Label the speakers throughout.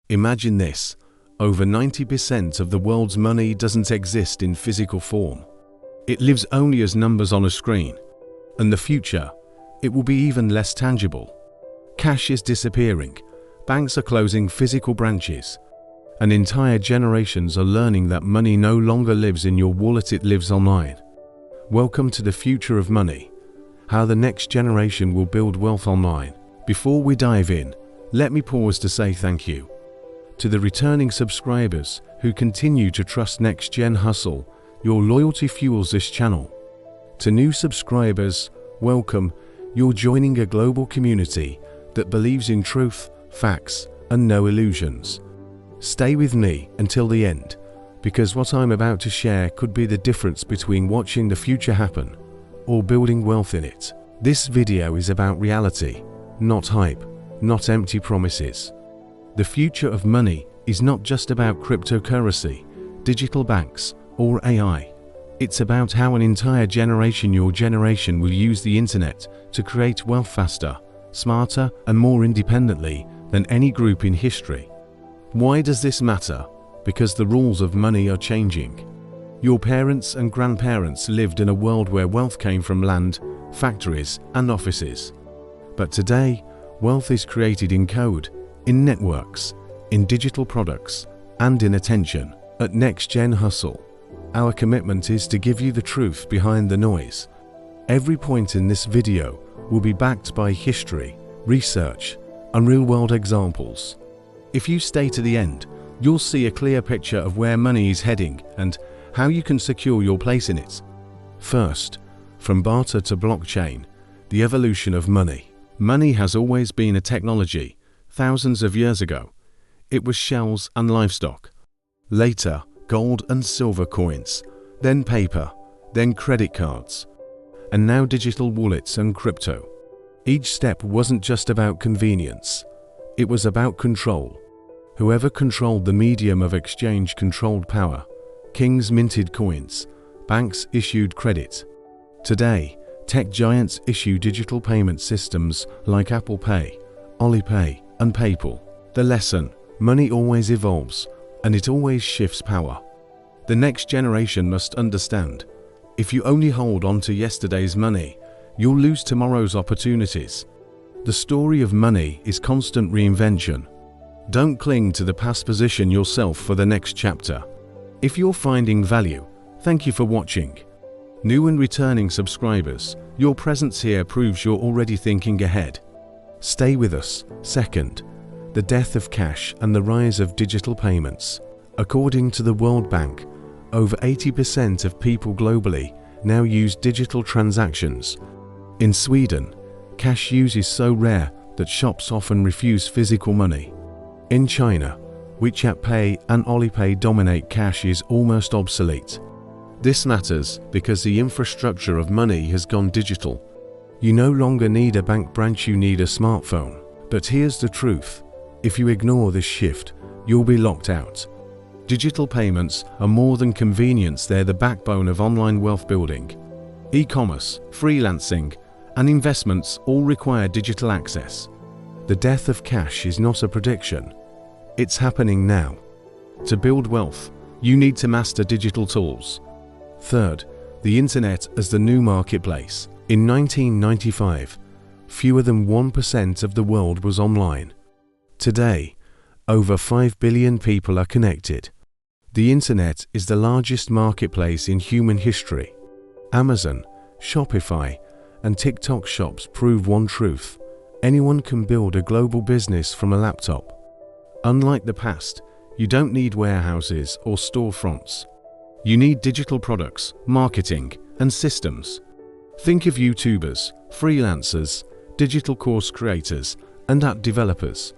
Speaker 1: Imagine this: over 90% of the world's money doesn't exist in physical form. It lives only as numbers on a screen. And the future, it will be even less tangible. Cash is disappearing. Banks are closing physical branches. And entire generations are learning that money no longer lives in your wallet, it lives online. Welcome to the future of money. How the next generation will build wealth online. Before we dive in, let me pause to say thank you to the returning subscribers who continue to trust Next Gen Hustle. Your loyalty fuels this channel. To new subscribers, welcome. You're joining a global community that believes in truth, facts, and no illusions. Stay with me until the end, because what I'm about to share could be the difference between watching the future happen or building wealth in it. This video is about reality, not hype, not empty promises. The future of money is not just about cryptocurrency, digital banks, or AI. It's about how an entire generation, your generation, will use the internet to create wealth faster, smarter, and more independently than any group in history. Why does this matter? Because the rules of money are changing. Your parents and grandparents lived in a world where wealth came from land, factories, and offices. But today, wealth is created in code, in networks, in digital products, and in attention. At Next Gen Hustle, our commitment is to give you the truth behind the noise. Every point in this video will be backed by history, research, and real-world examples. If you stay to the end, you'll see a clear picture of where money is heading and how you can secure your place in it. First, from barter to blockchain, the evolution of money. Money has always been a technology. Thousands of years ago, it was shells and livestock. Later, gold and silver coins, then paper, then credit cards, and now digital wallets and crypto. Each step wasn't just about convenience, it was about control. Whoever controlled the medium of exchange controlled power. Kings minted coins, banks issued credit. Today, tech giants issue digital payment systems like Apple Pay, Alipay, and PayPal. The lesson: money always evolves, and it always shifts power. The next generation must understand, if you only hold on to yesterday's money, you'll lose tomorrow's opportunities. The story of money is constant reinvention. Don't cling to the past, position yourself for the next chapter. If you're finding value, thank you for watching. New and returning subscribers, your presence here proves you're already thinking ahead. Stay with us. Second, the death of cash and the rise of digital payments. According to the World Bank, over 80% of people globally now use digital transactions. In Sweden, cash use is so rare that shops often refuse physical money. In China, WeChat Pay and Alipay dominate. Cash is almost obsolete. This matters because the infrastructure of money has gone digital. You no longer need a bank branch, you need a smartphone. But here's the truth: if you ignore this shift, you'll be locked out. Digital payments are more than convenience, they're the backbone of online wealth building. E-commerce, freelancing, and investments all require digital access. The death of cash is not a prediction. It's happening now. To build wealth, you need to master digital tools. Third, the internet as the new marketplace. In 1995, fewer than 1% of the world was online. Today, over 5 billion people are connected. The internet is the largest marketplace in human history. Amazon, Shopify, and TikTok shops prove one truth: anyone can build a global business from a laptop. Unlike the past, you don't need warehouses or storefronts. You need digital products, marketing, and systems. Think of YouTubers, freelancers, digital course creators, and app developers.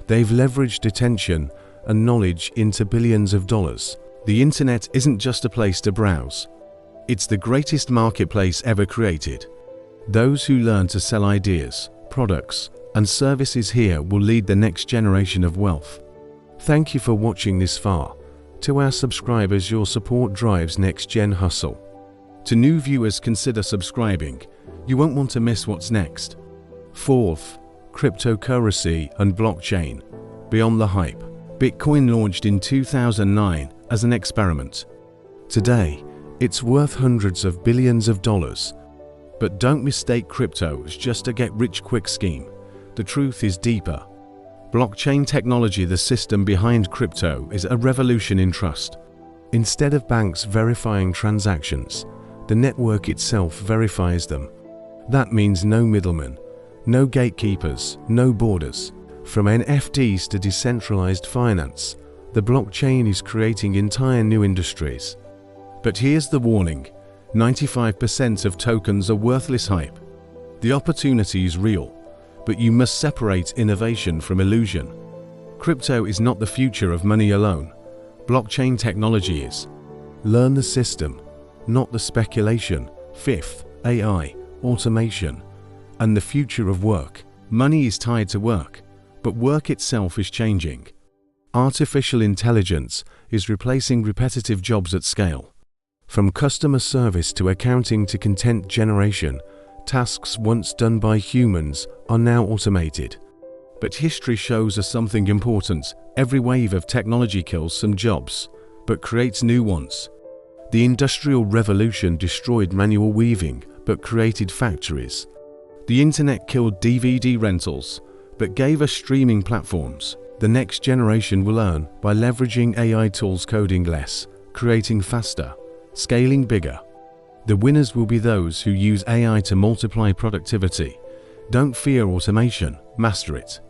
Speaker 1: They've leveraged attention and knowledge into billions of dollars. The internet isn't just a place to browse. It's the greatest marketplace ever created. Those who learn to sell ideas, products, and services here will lead the next generation of wealth. Thank you for watching this far. To our subscribers, your support drives Next Gen Hustle. To new viewers, consider subscribing. You won't want to miss what's next. Fourth, cryptocurrency and blockchain. Beyond the hype. Bitcoin launched in 2009 as an experiment. Today, it's worth hundreds of billions of dollars. But don't mistake crypto as just a get-rich-quick scheme. The truth is deeper. Blockchain technology, the system behind crypto, is a revolution in trust. Instead of banks verifying transactions, the network itself verifies them. That means no middlemen, no gatekeepers, no borders. From NFTs to decentralized finance, the blockchain is creating entire new industries. But here's the warning: 95% of tokens are worthless hype. The opportunity is real, but you must separate innovation from illusion. Crypto is not the future of money alone. Blockchain technology is. Learn the system, not the speculation. Fifth, AI, automation, and the future of work. Money is tied to work, but work itself is changing. Artificial intelligence is replacing repetitive jobs at scale. From customer service to accounting to content generation, tasks once done by humans are now automated. But history shows us something important. Every wave of technology kills some jobs, but creates new ones. The Industrial Revolution destroyed manual weaving, but created factories. The internet killed DVD rentals, but gave us streaming platforms. The next generation will earn by leveraging AI tools, coding less, creating faster, scaling bigger. The winners will be those who use AI to multiply productivity. Don't fear automation, master it.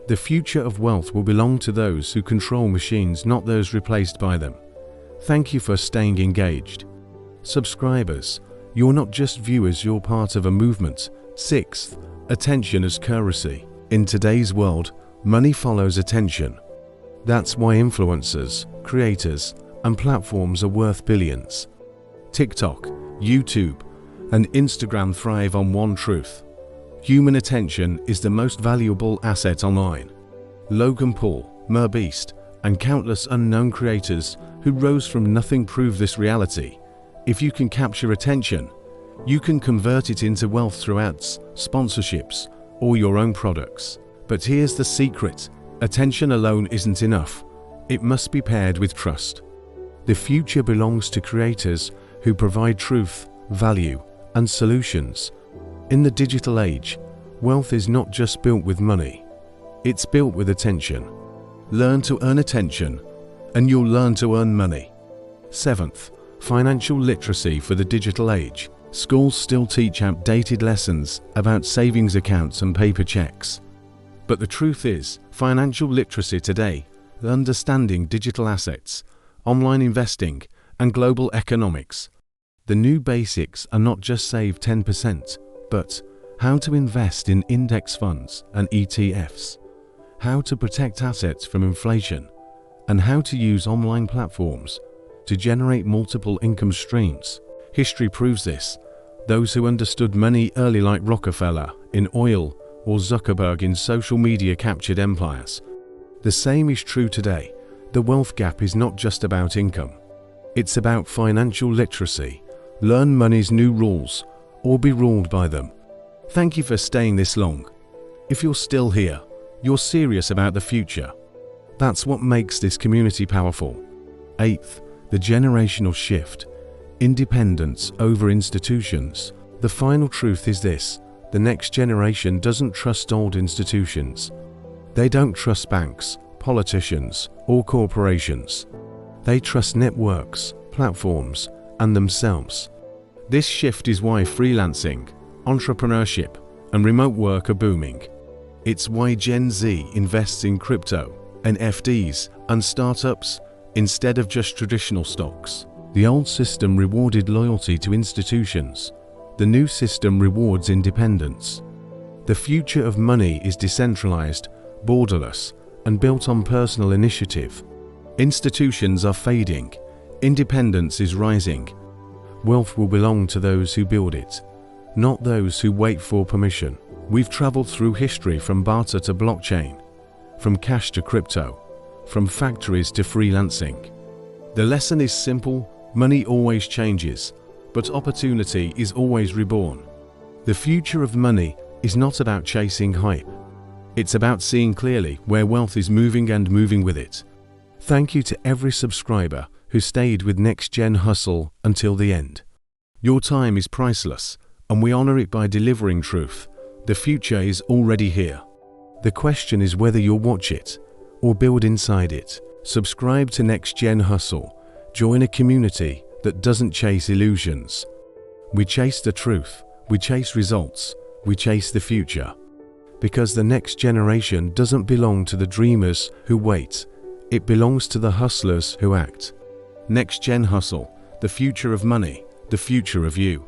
Speaker 1: The future of wealth will belong to those who control machines, not those replaced by them. Thank you for staying engaged. Subscribers, you're not just viewers, you're part of a movement. Sixth, attention as currency. In today's world, money follows attention. That's why influencers, creators, and platforms are worth billions. TikTok, YouTube, and Instagram thrive on one truth: human attention is the most valuable asset online. Logan Paul, MrBeast, and countless unknown creators who rose from nothing prove this reality. If you can capture attention, you can convert it into wealth through ads, sponsorships, or your own products. But here's the secret: attention alone isn't enough. It must be paired with trust. The future belongs to creators who provide truth, value, and solutions. In the digital age, wealth is not just built with money. It's built with attention. Learn to earn attention, and you'll learn to earn money. Seventh, financial literacy for the digital age. Schools still teach outdated lessons about savings accounts and paper checks. But the truth is, financial literacy today, understanding digital assets, online investing, and global economics. The new basics are not just save 10%, but how to invest in index funds and ETFs, how to protect assets from inflation, and how to use online platforms to generate multiple income streams. History proves this. Those who understood money early, like Rockefeller in oil or Zuckerberg in social media, captured empires. The same is true today. The wealth gap is not just about income. It's about financial literacy. Learn money's new rules, or be ruled by them. Thank you for staying this long. If you're still here, you're serious about the future. That's what makes this community powerful. Eighth, the generational shift. Independence over institutions. The final truth is this: the next generation doesn't trust old institutions. They don't trust banks, politicians, or corporations. They trust networks, platforms, and themselves. This shift is why freelancing, entrepreneurship, and remote work are booming. It's why Gen Z invests in crypto, NFTs, and startups instead of just traditional stocks. The old system rewarded loyalty to institutions. The new system rewards independence. The future of money is decentralized, borderless, and built on personal initiative. Institutions are fading. Independence is rising. Wealth will belong to those who build it, not those who wait for permission. We've traveled through history, from barter to blockchain, from cash to crypto, from factories to freelancing. The lesson is simple: money always changes, but opportunity is always reborn. The future of money is not about chasing hype. It's about seeing clearly where wealth is moving and moving with it. Thank you to every subscriber who stayed with Next Gen Hustle until the end. Your time is priceless, and we honor it by delivering truth. The future is already here. The question is whether you'll watch it or build inside it. Subscribe to Next Gen Hustle. Join a community that doesn't chase illusions. We chase the truth, we chase results, we chase the future. Because the next generation doesn't belong to the dreamers who wait, it belongs to the hustlers who act. Next Gen Hustle, the future of money, the future of you.